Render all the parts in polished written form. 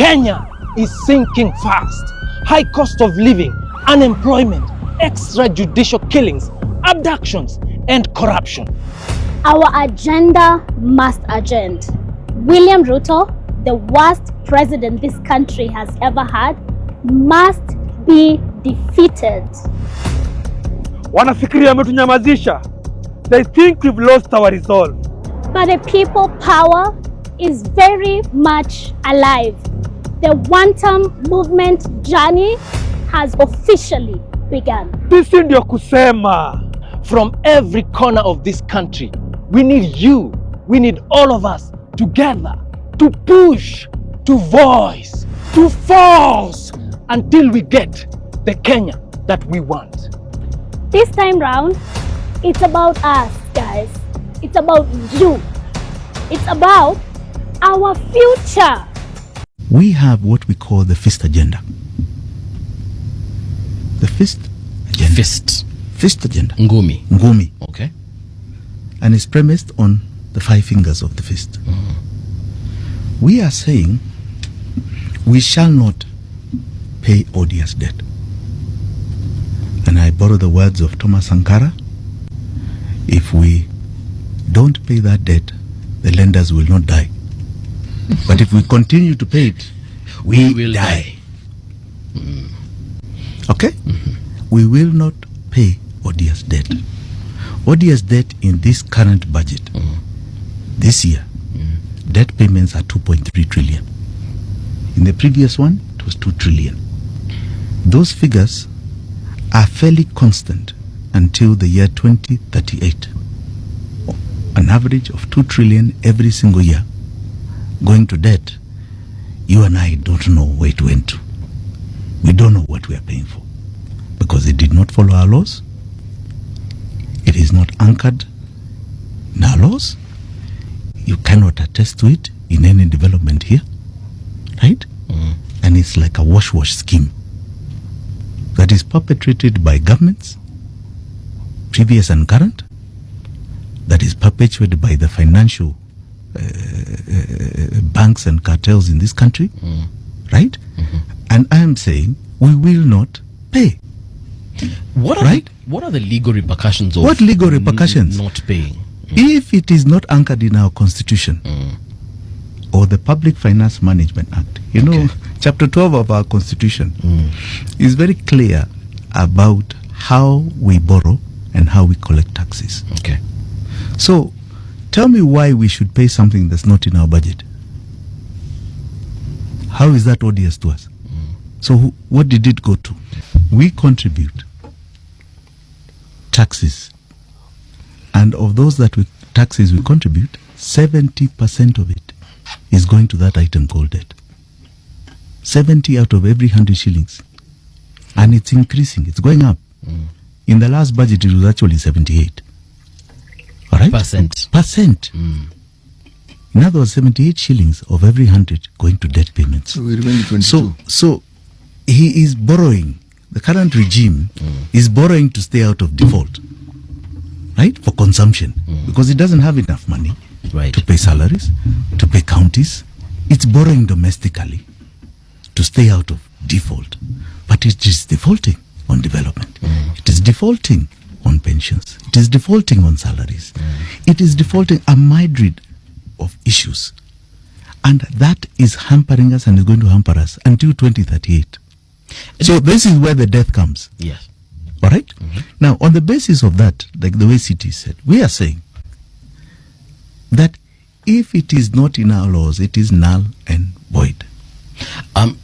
Kenya is sinking fast. High cost of living, unemployment, extrajudicial killings, abductions, and corruption. Our agenda must agend. William Ruto, the worst president this country has ever had, must be defeated. Wanafikiria wametunyamazisha. They think we've lost our resolve. But the people power is very much alive. The one-term movement journey has officially begun. Sisi ndio kusema. From every corner of this country, we need you, we need all of us together to push, to voice, to force until we get the Kenya that we want. This time round, it's about us, guys. It's about you. It's about our future. We have what we call the FIST agenda. The FIST agenda. FIST agenda. Ngumi. Okay. And it's premised on the 5 fingers of the fist. We are saying we shall not pay odious debt. And I borrow the words of Thomas Sankara. If we don't pay that debt, the lenders will not die. But if we continue to pay it, we will die. Okay? We will not pay odious debt. Odious debt in this current budget, this year, debt payments are 2.3 trillion. In the previous one, it was 2 trillion. Those figures are fairly constant until the year 2038. An average of 2 trillion every single year going to debt. You and I don't know where it went to. We don't know what we are paying for because it did not follow our laws. It is not anchored in our laws. You cannot attest to it in any development here, right? And it's like a wash scheme that is perpetrated by governments, previous and current, that is perpetuated by the financial banks and cartels in this country, right? And I am saying we will not pay. What are the legal repercussions of what legal repercussions? Not paying? If it is not anchored in our constitution or the Public Finance Management Act, you know, chapter 12 of our constitution is very clear about how we borrow and how we collect taxes. Okay. So tell me why we should pay something that's not in our budget. How is that odious to us? So what did it go to? We contribute taxes, and of those taxes we contribute, 70% of it is going to that item called debt. 70 out of every 100 shillings, and it's increasing, it's going up. In the last budget it was actually 78. All right? Percent. In other words, 78 shillings of every 100 going to debt payments. So we remain 22. So he is borrowing. The current regime is borrowing to stay out of default, right? For consumption, because it doesn't have enough money to pay salaries, to pay counties. It's borrowing domestically to stay out of default. But it is defaulting on development. It is defaulting on pensions. It is defaulting on salaries. It is defaulting a myriad of issues. And that is hampering us and is going to hamper us until 2038. So this is where the death comes. Yes. All right? Now, on the basis of that, like the way CT said, we are saying that if it is not in our laws, it is null and void.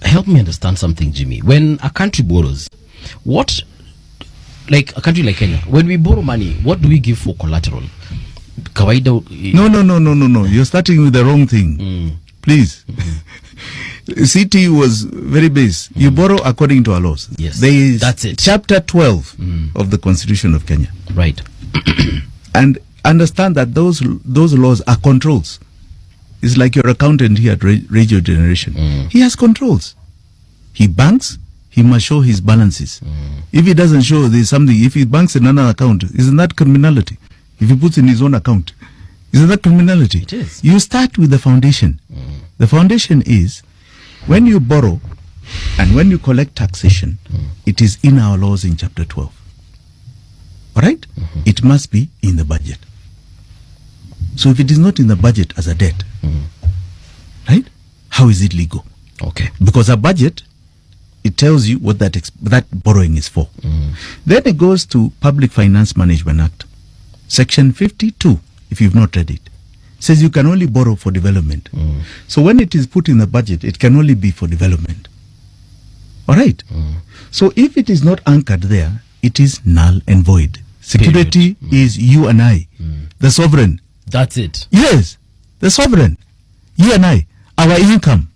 Help me understand something, Jimmy. When a country borrows, like a country like Kenya, when we borrow money, what do we give for collateral? Kawaida. No. You're starting with the wrong thing. Please. CT was very base. You borrow according to our laws. Yes. There is that's it. Chapter 12 of the Constitution of Kenya. Right. And understand that those laws are controls. It's like your accountant here at Radio Generation. He has controls. He banks, he must show his balances. If he doesn't show, there's something. If he banks in another account, isn't that criminality? If he puts in his own account, isn't that criminality? It is. You start with the foundation. The foundation is when you borrow and when you collect taxation, it is in our laws in chapter 12. All right? It must be in the budget. So if it is not in the budget as a debt, right? How is it legal? Okay. Because a budget, it tells you what that borrowing is for. Then it goes to Public Finance Management Act, Section 52, if you've not read it. Says you can only borrow for development. So when it is put in the budget, it can only be for development. All right? So if it is not anchored there, it is null and void. Security is you and I, the sovereign. That's it. Yes, the sovereign, you and I, our income.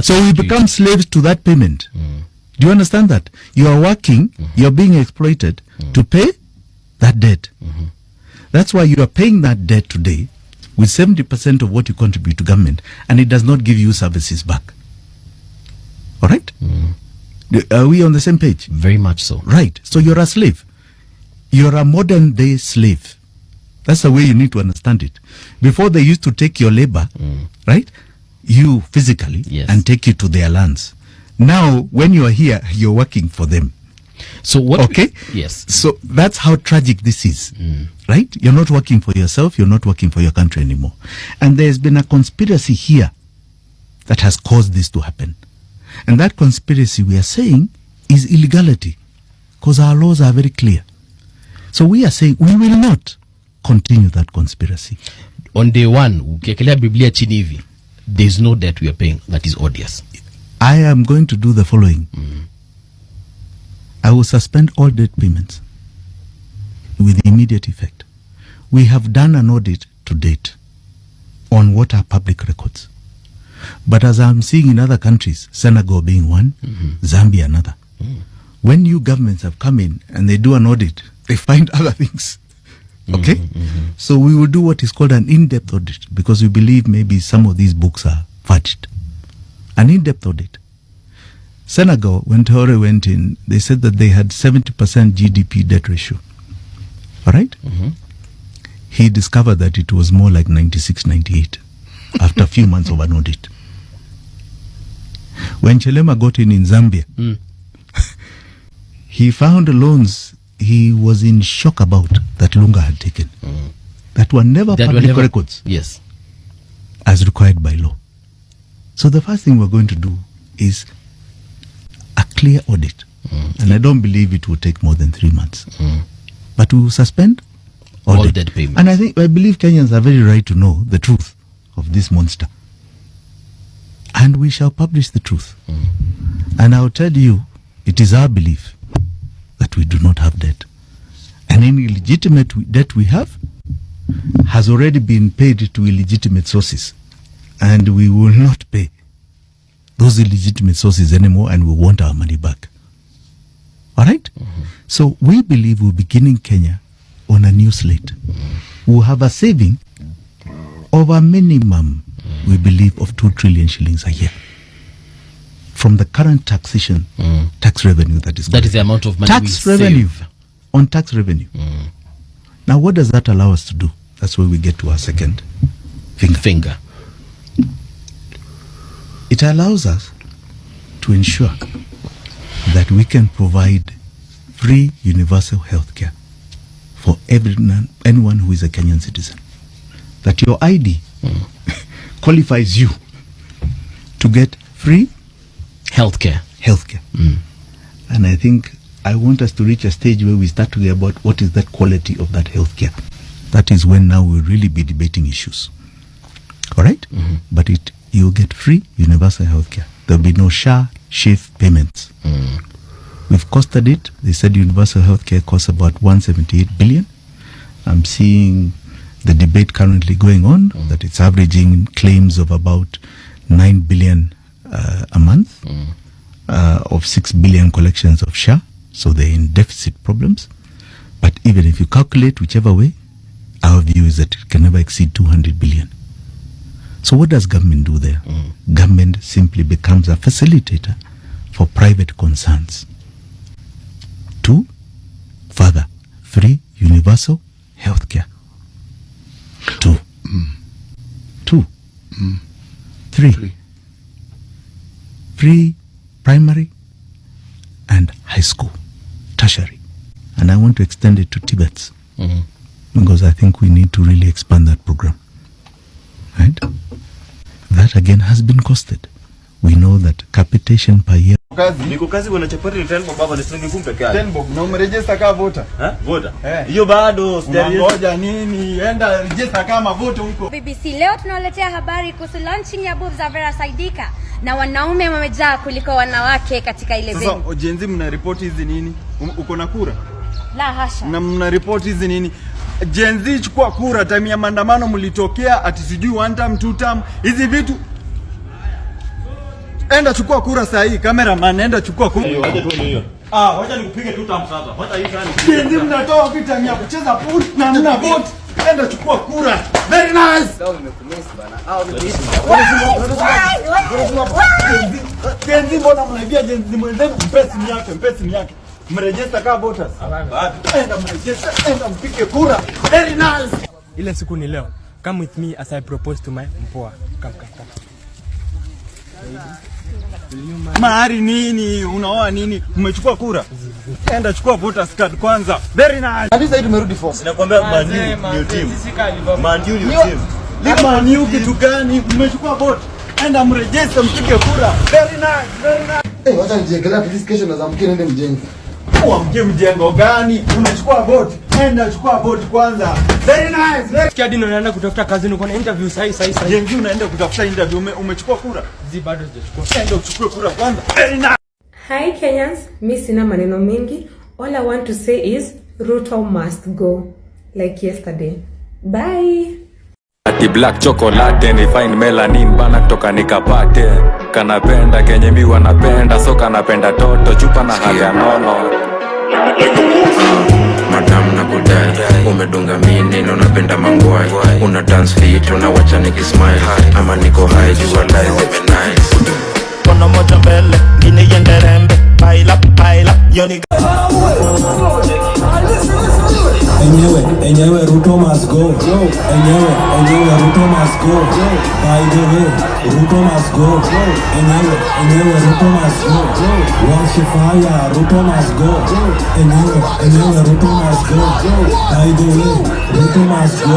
So we become slaves to that payment. Do you understand that? You are working, you are being exploited to pay that debt. That's why you are paying that debt today with 70% of what you contribute to government, and it does not give you services back. All right? Are we on the same page? Very much so. Right. So you're a slave. You're a modern day slave. That's the way you need to understand it. Before they used to take your labor, right? You physically, and take you to their lands. Now, when you are here, you're working for them. So what? Okay? Yes. So that's how tragic this is, right? You're not working for yourself. You're not working for your country anymore. And there's been a conspiracy here that has caused this to happen. And that conspiracy, we are saying, is illegality, because our laws are very clear. So we are saying we will not continue that conspiracy. On day one, ukiekelea Biblia chini hivi, there is no debt we are paying that is odious. I am going to do the following. I will suspend all debt payments with immediate effect. We have done an audit to date on what are public records. But as I'm seeing in other countries, Senegal being one, Zambia another, when new governments have come in and they do an audit, they find other things. Okay? So we will do what is called an in-depth audit, because we believe maybe some of these books are fudged. An in-depth audit. Senegal, when Traore went in, they said that they had 70% GDP debt ratio. All right? He discovered that it was more like 96, 98 after a few months of an audit. When Chelema got in Zambia, he found loans he was in shock about that Lunga had taken, that were never public records, yes, as required by law. So the first thing we're going to do is a clear audit, and I don't believe it will take more than 3 months. But we will suspend all debt payments. And I believe Kenyans are very right to know the truth of this monster, and we shall publish the truth. And I'll tell you, it is our belief that we do not have debt, and any legitimate debt we have has already been paid to illegitimate sources, and we will not pay those illegitimate sources anymore, and we want our money back. All right? So we believe we're beginning Kenya on a new slate. We'll have a saving of a minimum, we believe, of 2 trillion shillings a year from the current taxation, tax revenue that is going. That is the amount of money tax we revenue save. On tax revenue. Now, what does that allow us to do? That's where we get to our second finger. It allows us to ensure that we can provide free universal health care for anyone who is a Kenyan citizen. That your ID qualifies you to get free healthcare. And I think I want us to reach a stage where we start talking about what is that quality of that healthcare. That is when now we'll really be debating issues. All right? But you'll get free universal healthcare. There'll be no SHA, SHIF payments. We've costed it. They said universal healthcare costs about 178 billion. I'm seeing the debate currently going on that it's averaging claims of about 9 billion a month, of 6 billion collections of SHA. So they're in deficit problems. But even if you calculate whichever way, our view is that it can never exceed 200 billion. So what does government do there? Government simply becomes a facilitator for private concerns to further free universal healthcare. Two. Three. pre-primary and high school, tertiary. And I want to extend it to Tibets. Because I think we need to really expand that program. Right? That again has been costed. We know that capitation per year. Niko kazi wanachapati ni 10 bob baba ni shilingi 10 peke yake. 10 bob na umeregister kama voter? Voter. Hiyo bado ngoja nini? Enda register kama voter huko. BBC leo tunawaletea habari kuhusu launching ya boobs za Vera Saidika na wanaume wamejaa kuliko wanawake katika ile venue. Sasa Genz mna report hizi nini? Uko na kura? La hasha. Na mna report hizi nini? Genz chukua kura, time ya maandamano mlitokea ati sijui 1 term 2 term. Hizi vitu enda chukua kura saa hii, cameraman enda chukua kura. Wacha tu hiyo. Wacha nikupige 2 term sasa. Wacha hii sana. Genz mnatoa vita ya kucheza pool na mna vote. Enda chukua kura. Very nice. Sawa nimekumiss bana. Genz mbona mnaibia Genz mwenzenu mpesi ni yake. Mregister kama voters. Enda mregister, enda mpige kura. Very nice. Ile siku ni leo. Come with me as I propose to my mpoa. Come. Mahari nini? Unaoa nini? Umechukua kura? Enda chukua voters card kwanza. Very nice. Hadi sasa tumerudi form. Sinakwambia Man U new team. Man U new team. Man U kitu gani? Umechukua vote. Enda mregister mpige kura. Very nice. Wacha nijiekelea please, kesho na zamkie nende mjengo. Uamke mjengo gani? Unachukua vote. Enda chukua vote kwanza. Very nice. Sikia dino naenda kutafuta kazi, uko na interview sahi. Genz unaenda kutafuta interview, umechukua kura? Bado sijachukua. Enda uchukue kura kwanza. Very nice. Hi Kenyans, mi sina maneno mingi. All I want to say is Ruto must go like yesterday. Bye. Ati black chocolate ni fine melanin bana kutoka nikapate. Kanapenda kenye mi wanapenda, so kanapenda toto chupa na hali ya nono. Madam na kudai, umedunga mini na unapenda mangwai. Una dance fit, unawacha nikismile. Ama niko high, you realize I'm nice. Kono moja mbele, gine yende rembe. Pile up, yoni. Enyewe Ruto must go. Enyewe Ruto must go. By the way, Ruto must go. Enyewe Ruto must go. Wash fire, Ruto must go. Enyewe Ruto must go. By the way, Ruto must go.